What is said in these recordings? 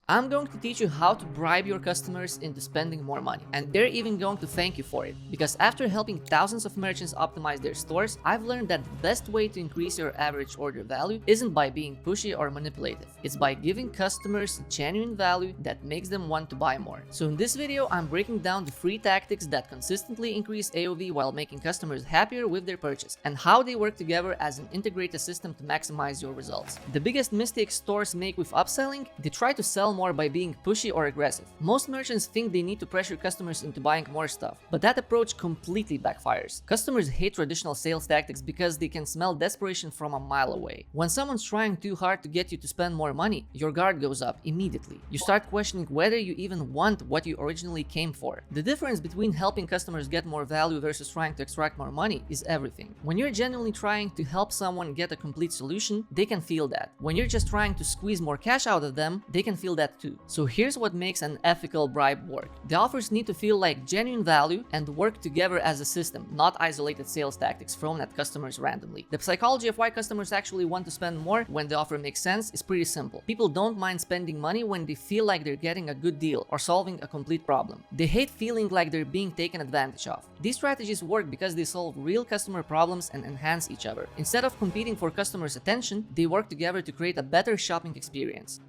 I'm going to teach you how to bribe your customers into spending more money, and they're even going to thank you for it. Because after helping thousands of merchants optimize their stores, I've learned that the best way to increase your average order value isn't by being pushy or manipulative. It's by giving customers genuine value that makes them want to buy more. So in this video, I'm breaking down the free tactics that consistently increase AOV while making customers happier with their purchase, and how they work together as an integrated system to maximize your results. The biggest mistake stores make with upselling: they try to sell more by being pushy or aggressive. Most merchants think they need to pressure customers into buying more stuff, but that approach completely backfires. Customers hate traditional sales tactics because they can smell desperation from a mile away. When someone's trying too hard to get you to spend more money, your guard goes up immediately. You start questioning whether you even want what you originally came for. The difference between helping customers get more value versus trying to extract more money is everything. When you're genuinely trying to help someone get a complete solution, they can feel that. When you're just trying to squeeze more cash out of them, they can feel that too. So here's what makes an ethical bribe work. The offers need to feel like genuine value and work together as a system, not isolated sales tactics thrown at customers randomly. The psychology of why customers actually want to spend more when the offer makes sense is pretty simple. People don't mind spending money when they feel like they're getting a good deal or solving a complete problem. They hate feeling like they're being taken advantage of. These strategies work because they solve real customer problems and enhance each other. Instead of competing for customers' attention, they work together to create a better shopping experience.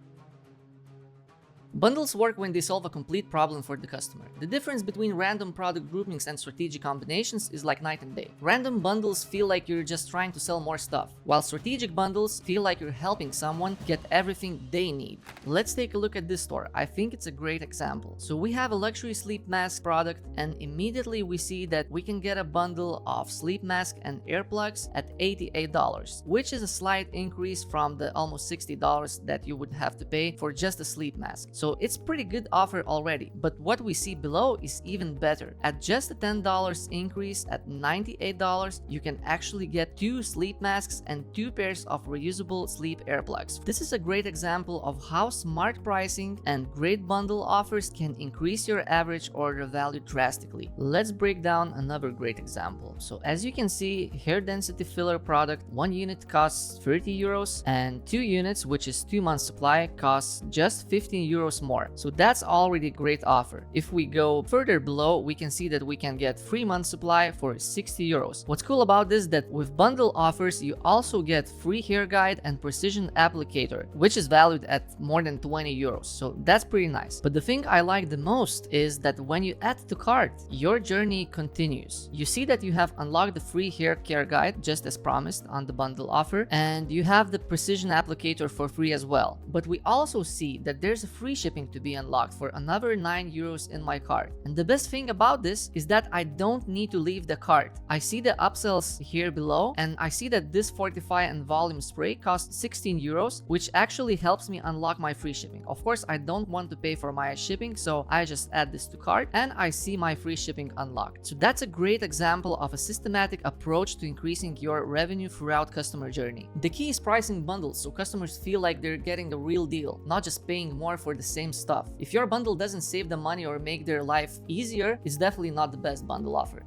Bundles work when they solve a complete problem for the customer. The difference between random product groupings and strategic combinations is like night and day. Random bundles feel like you're just trying to sell more stuff, while strategic bundles feel like you're helping someone get everything they need. Let's take a look at this store. I think it's a great example. So we have a luxury sleep mask product, and immediately we see that we can get a bundle of sleep mask and earplugs at $88, which is a slight increase from the almost $60 that you would have to pay for just a sleep mask. So it's pretty good offer already, but what we see below is even better. At just a $10 increase at $98, you can actually get 2 sleep masks and 2 pairs of reusable sleep earplugs. This is a great example of how smart pricing and great bundle offers can increase your average order value drastically. Let's break down another great example. So as you can see, hair density filler product, 1 unit costs 30 euros and 2 units, which is 2 months supply, costs just 15 euros more. So that's already a great offer. If we go further below, we can see that we can get 3 months supply for 60 euros. What's cool about this is that with bundle offers, you also get free hair guide and precision applicator, which is valued at more than 20 euros. So that's pretty nice. But the thing I like the most is that when you add to cart, your journey continues. You see that you have unlocked the free hair care guide just as promised on the bundle offer, and you have the precision applicator for free as well. But we also see that there's a free shipping to be unlocked for another 9 euros in my cart. And the best thing about this is that I don't need to leave the cart. I see the upsells here below, and I see that this Fortify and volume spray costs 16 euros, which actually helps me unlock my free shipping. Of course, I don't want to pay for my shipping, so I just add this to cart and I see my free shipping unlocked. So that's a great example of a systematic approach to increasing your revenue throughout customer journey. The key is pricing bundles so customers feel like they're getting a real deal, not just paying more for the same stuff. If your bundle doesn't save them money or make their life easier, it's definitely not the best bundle offer.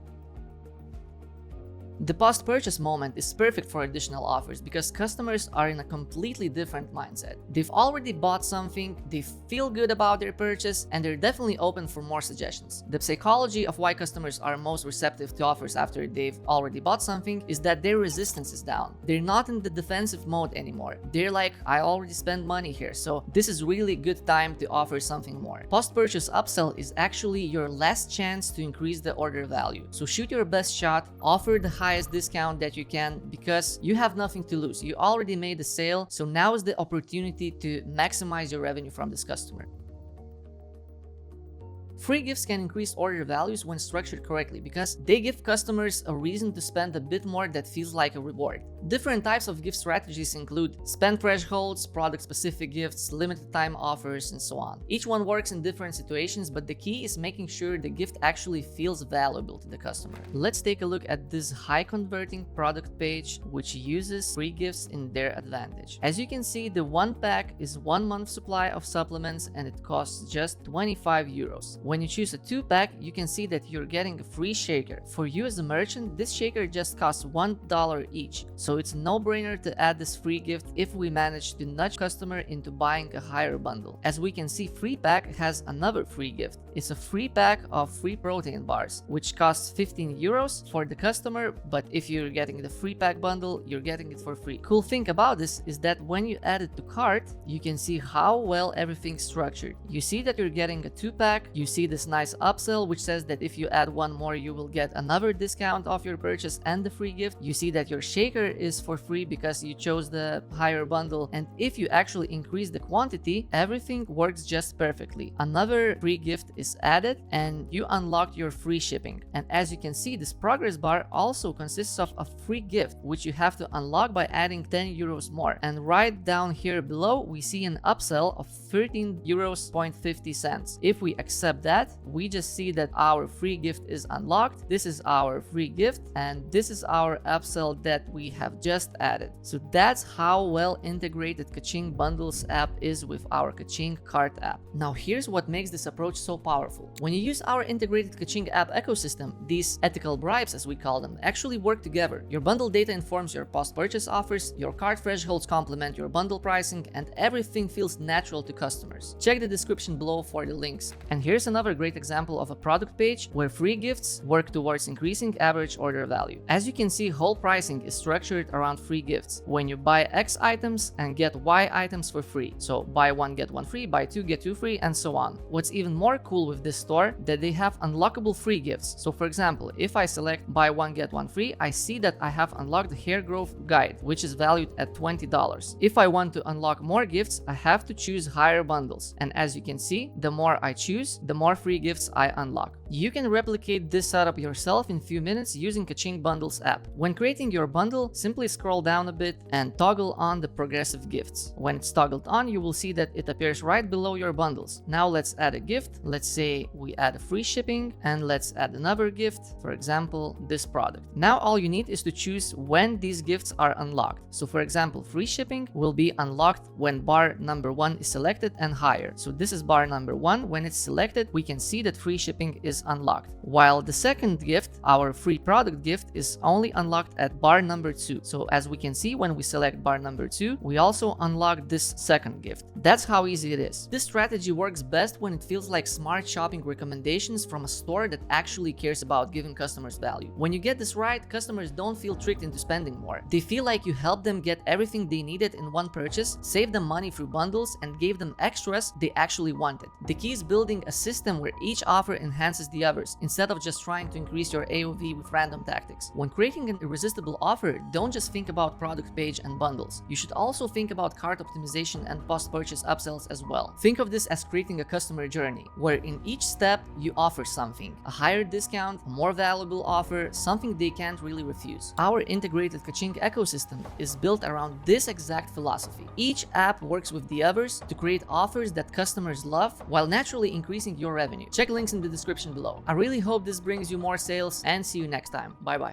The post-purchase moment is perfect for additional offers because customers are in a completely different mindset. They've already bought something, they feel good about their purchase, and they're definitely open for more suggestions. The psychology of why customers are most receptive to offers after they've already bought something is that their resistance is down. They're not in the defensive mode anymore. They're like, I already spent money here, so this is really good time to offer something more. Post-purchase upsell is actually your last chance to increase the order value. So shoot your best shot, offer the highest discount that you can because you have nothing to lose. You already made the sale, so now is the opportunity to maximize your revenue from this customer. Free gifts can increase order values when structured correctly because they give customers a reason to spend a bit more that feels like a reward. Different types of gift strategies include spend thresholds, product-specific gifts, limited time offers, and so on. Each one works in different situations, but the key is making sure the gift actually feels valuable to the customer. Let's take a look at this high-converting product page, which uses free gifts in their advantage. As you can see, the one pack is 1 month supply of supplements and it costs just 25 euros. When you choose a 2-pack, you can see that you're getting a free shaker. For you as a merchant, this shaker just costs $1 each, so it's a no-brainer to add this free gift if we manage to nudge customer into buying a higher bundle. As we can see, free pack has another free gift. It's a free pack of free protein bars, which costs 15 euros for the customer, but if you're getting the free pack bundle, you're getting it for free. Cool thing about this is that when you add it to cart, you can see how well everything's structured. You see that you're getting a 2-pack, you see this nice upsell which says that if you add one more you will get another discount off your purchase and the free gift. You see that your shaker is for free because you chose the higher bundle, and if you actually increase the quantity, everything works just perfectly. Another free gift is added and you unlocked your free shipping. And as you can see, this progress bar also consists of a free gift which you have to unlock by adding 10 euros more. And right down here below we see an upsell of 13 euros 50 cents. If we accept that, we just see that our free gift is unlocked. This is our free gift and this is our upsell that we have just added. So that's how well integrated Kaching Bundles app is with our Kaching Cart app. Now here's what makes this approach so powerful. When you use our integrated Kaching app ecosystem, these ethical bribes, as we call them, actually work together. Your bundle data informs your post-purchase offers, your cart thresholds complement your bundle pricing, and everything feels natural to customers. Check the description below for the links. And here's another great example of a product page where free gifts work towards increasing average order value. As you can see, whole pricing is structured around free gifts. When you buy X items and get Y items for free. So buy one get one free, buy two get two free, and so on. What's even more cool with this store, that they have unlockable free gifts. So for example, if I select buy one get one free, I see that I have unlocked the hair growth guide, which is valued at $20. If I want to unlock more gifts, I have to choose higher bundles. And as you can see, the more I choose, the more free gifts I unlock. You can replicate this setup yourself in a few minutes using Kaching Bundles app. When creating your bundle, simply scroll down a bit and toggle on the progressive gifts. When it's toggled on, you will see that it appears right below your bundles. Now let's add a gift. Let's say we add a free shipping, and let's add another gift, for example, this product. Now all you need is to choose when these gifts are unlocked. So for example, free shipping will be unlocked when bar number 1 is selected and higher. So this is bar number 1. When it's selected, we can see that free shipping is unlocked. While the second gift, our free product gift, is only unlocked at bar number 2. So as we can see, when we select bar number 2, we also unlock this second gift. That's how easy it is. This strategy works best when it feels like smart shopping recommendations from a store that actually cares about giving customers value. When you get this right, customers don't feel tricked into spending more. They feel like you helped them get everything they needed in one purchase, saved them money through bundles, and gave them extras they actually wanted. The key is building a system where each offer enhances the others, instead of just trying to increase your AOV with random tactics. When creating an irresistible offer, don't just think about product page and bundles. You should also think about cart optimization and post-purchase upsells as well. Think of this as creating a customer journey, where in each step you offer something, a higher discount, a more valuable offer, something they can't really refuse. Our integrated Kaching ecosystem is built around this exact philosophy. Each app works with the others to create offers that customers love while naturally increasing your revenue. Check links in the description below. I really hope this brings you more sales, and see you next time. Bye bye.